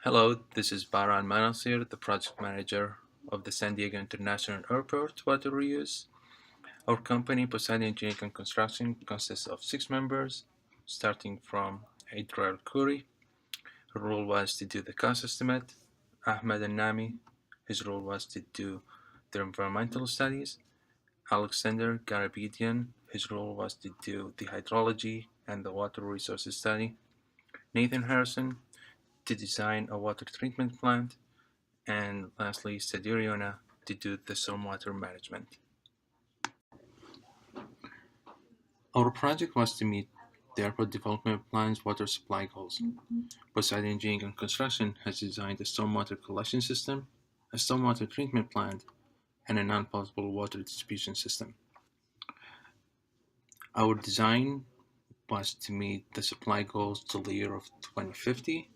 Hello, this is Baran Manasir, the project manager of the San Diego International Airport water reuse. Our company, Poseidon Engineering and Construction, consists of 6 members, starting from Adriel Khoury. Her role was to do the cost estimate. Ahmed and Nami, his role was to do the environmental studies. Alexander Garabedian, his role was to do the hydrology and the water resources study. Nathan Harrison, to design a water treatment plant. And lastly, Saduriona to do the stormwater management. Our project was to meet the airport development plan's water supply goals. Poseidon Engineering and Construction has designed a stormwater collection system, a stormwater treatment plant, and a non-potable water distribution system. Our design was to meet the supply goals till the year of 2050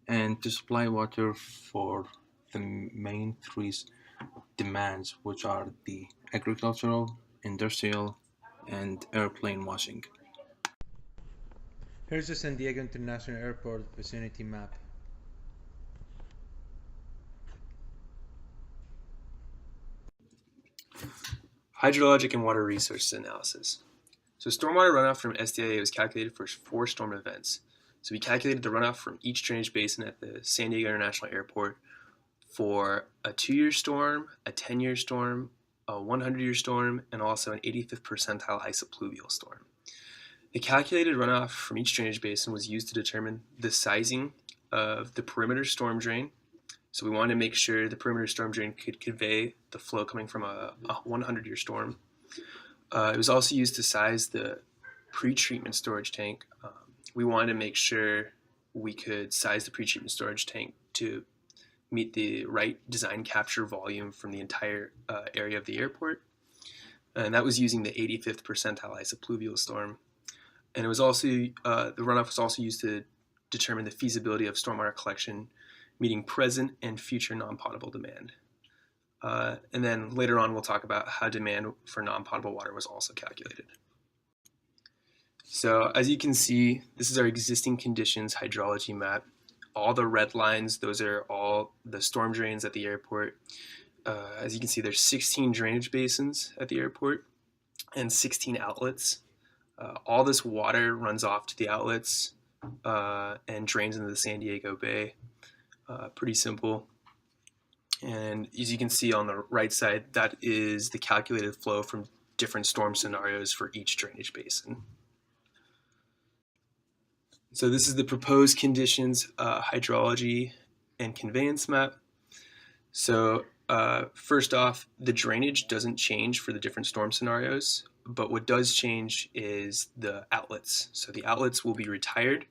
and to supply water for the main three demands, which are the agricultural, industrial, and airplane washing. Here's the San Diego International Airport vicinity map. Hydrologic and water resources analysis. So stormwater runoff from SDIA was calculated for 4 storm events. So we calculated the runoff from each drainage basin at the San Diego International Airport for a 2-year storm, a 10-year storm, a 100-year storm, and also an 85th percentile isopluvial storm. The calculated runoff from each drainage basin was used to determine the sizing of the perimeter storm drain. So we wanted to make sure the perimeter storm drain could convey the flow coming from a 100-year storm. It was also used to size the pre-treatment storage tank. We wanted to make sure we could size the pre-treatment storage tank to meet the right design capture volume from the entire area of the airport. And that was using the 85th percentile isopluvial storm. And it was also, the runoff was also used to determine the feasibility of stormwater collection, meeting present and future non-potable demand. And then later on, we'll talk about how demand for non-potable water was also calculated. So as you can see, this is our existing conditions hydrology map. All the red lines, those are all the storm drains at the airport. As you can see, there's 16 drainage basins at the airport and 16 outlets. All this water runs off to the outlets and drains into the San Diego Bay. Pretty simple. And as you can see on the right side, that is the calculated flow from different storm scenarios for each drainage basin. So this is the proposed conditions, hydrology, and conveyance map. So first off, the drainage doesn't change for the different storm scenarios, but what does change is the outlets. So the outlets will be retired,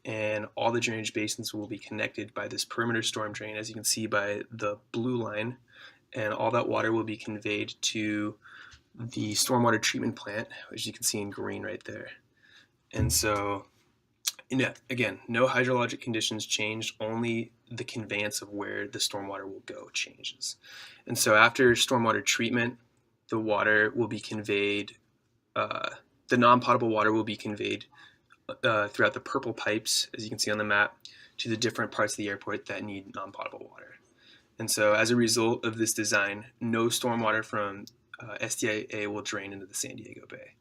and all the drainage basins will be connected by this perimeter storm drain, as you can see by the blue line, and all that water will be conveyed to the stormwater treatment plant, which you can see in green right there. And so, again, no hydrologic conditions changed, only the conveyance of where the stormwater will go changes. And so after stormwater treatment, the water will be conveyed, the non-potable water will be conveyed throughout the purple pipes, as you can see on the map, to the different parts of the airport that need non-potable water. And so as a result of this design, no stormwater from SDIA will drain into the San Diego Bay.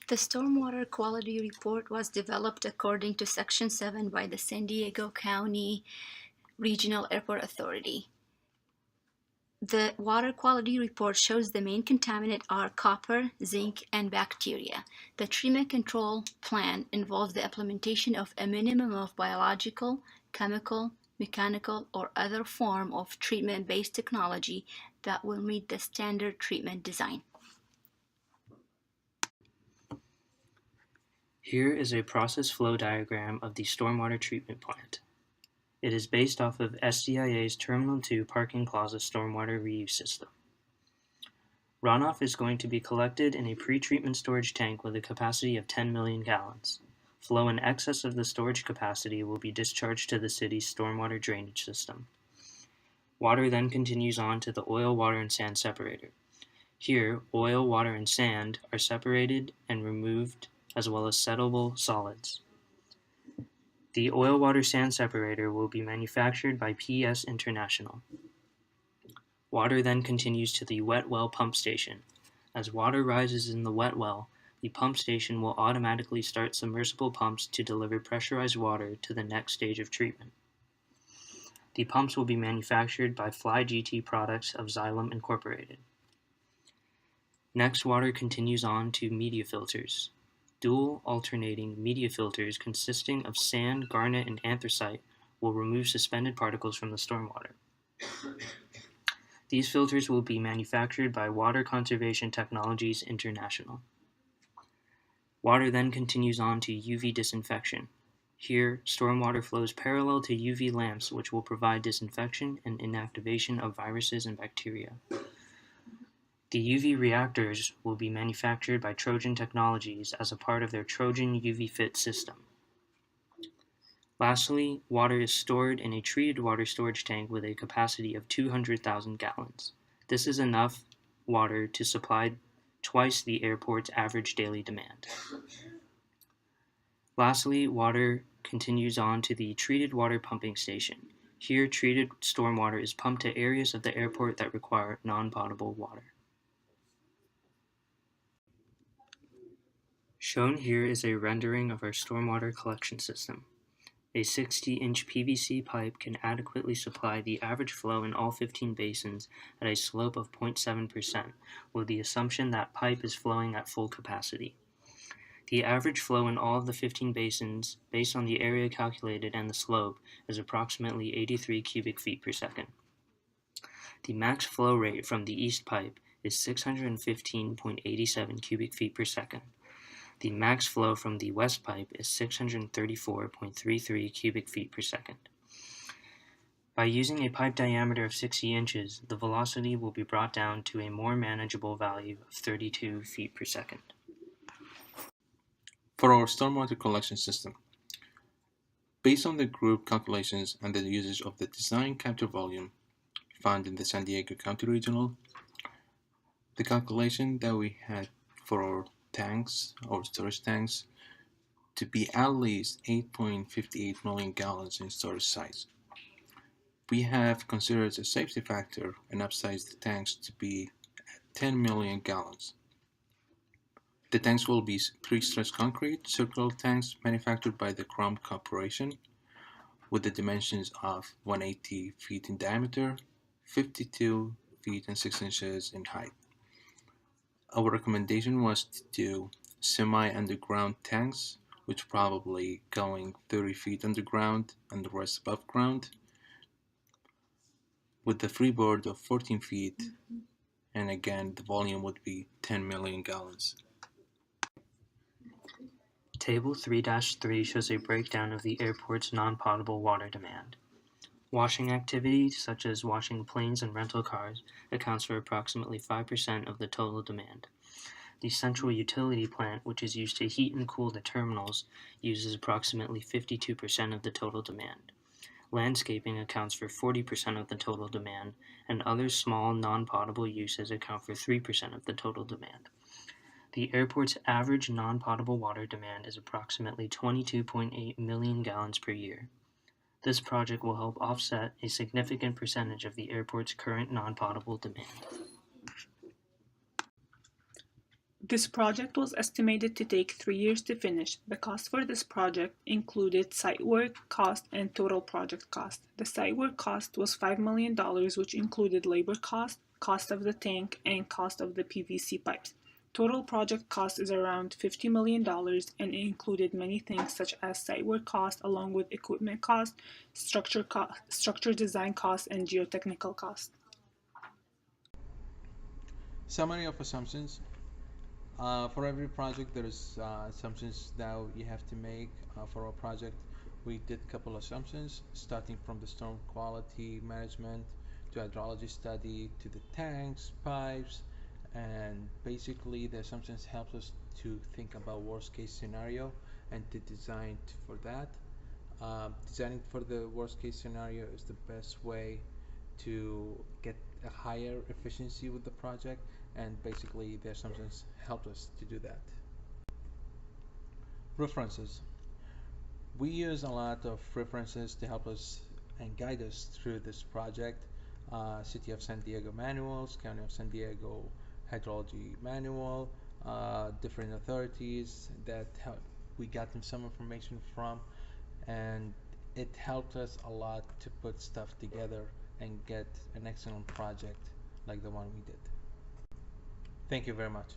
The Stormwater Quality Report was developed according to Section 7 by the San Diego County Regional Airport Authority. The water quality report shows the main contaminants are copper, zinc, and bacteria. The treatment control plan involves the implementation of a minimum of biological, chemical, mechanical, or other form of treatment-based technology that will meet the standard treatment design. Here is a process flow diagram of the stormwater treatment plant. It is based off of SDIA's Terminal 2 parking closet stormwater reuse system. Runoff is going to be collected in a pre-treatment storage tank with a capacity of 10 million gallons. Flow in excess of the storage capacity will be discharged to the city's stormwater drainage system. Water then continues on to the oil, water, and sand separator. Here, oil, water, and sand are separated and removed as well as settleable solids. The oil water sand separator will be manufactured by PS International. Water then continues to the wet well pump station. As water rises in the wet well, the pump station will automatically start submersible pumps to deliver pressurized water to the next stage of treatment. The pumps will be manufactured by Fly GT Products of Xylem Incorporated. Next, water continues on to media filters. Dual alternating media filters consisting of sand, garnet, and anthracite will remove suspended particles from the stormwater. These filters will be manufactured by Water Conservation Technologies International. Water then continues on to UV disinfection. Here, stormwater flows parallel to UV lamps, which will provide disinfection and inactivation of viruses and bacteria. The UV reactors will be manufactured by Trojan Technologies as a part of their Trojan UV Fit system. Lastly, water is stored in a treated water storage tank with a capacity of 200,000 gallons. This is enough water to supply twice the airport's average daily demand. Lastly, water continues on to the treated water pumping station. Here, treated stormwater is pumped to areas of the airport that require non-potable water. Shown here is a rendering of our stormwater collection system. A 60-inch PVC pipe can adequately supply the average flow in all 15 basins at a slope of 0.7%, with the assumption that pipe is flowing at full capacity. The average flow in all of the 15 basins, based on the area calculated and the slope, is approximately 83 cubic feet per second. The max flow rate from the east pipe is 615.87 cubic feet per second. The max flow from the west pipe is 634.33 cubic feet per second. By using a pipe diameter of 60 inches, the velocity will be brought down to a more manageable value of 32 feet per second. For our stormwater collection system, based on the group calculations and the usage of the design capture volume found in the San Diego County Regional, the calculation that we had for our tanks, our storage tanks, to be at least 8.58 million gallons in storage size. We have considered a safety factor and upsized the tanks to be 10 million gallons. The tanks will be pre-stressed concrete circular tanks manufactured by the Crum Corporation with the dimensions of 180 feet in diameter, 52 feet and 6 inches in height. Our recommendation was to do semi-underground tanks, which probably going 30 feet underground and the rest above ground, with the freeboard of 14 feet, and again the volume would be 10 million gallons. Table 3-3 shows a breakdown of the airport's non-potable water demand. Washing activities, such as washing planes and rental cars, accounts for approximately 5% of the total demand. The central utility plant, which is used to heat and cool the terminals, uses approximately 52% of the total demand. Landscaping accounts for 40% of the total demand, and other small non-potable uses account for 3% of the total demand. The airport's average non-potable water demand is approximately 22.8 million gallons per year. This project will help offset a significant percentage of the airport's current non-potable demand. This project was estimated to take 3 years to finish. The cost for this project included site work cost and total project cost. The site work cost was $5 million, which included labor cost, cost of the tank, and cost of the PVC pipes. Total project cost is around $50 million and it included many things such as site work cost along with equipment cost, structure design cost, and geotechnical cost. Summary of assumptions. For every project, there's assumptions that you have to make. For our project, we did a couple assumptions, starting from the storm quality management to hydrology study to the tanks, pipes, and basically the assumptions help us to think about worst case scenario and to design for that. Designing for the worst case scenario is the best way to get a higher efficiency with the project, and basically the assumptions helped us to do that. References. We use a lot of references to help us and guide us through this project. City of San Diego manuals, County of San Diego hydrology manual, different authorities that we got them some information from, and it helped us a lot to put stuff together and get an excellent project like the one we did. Thank you very much.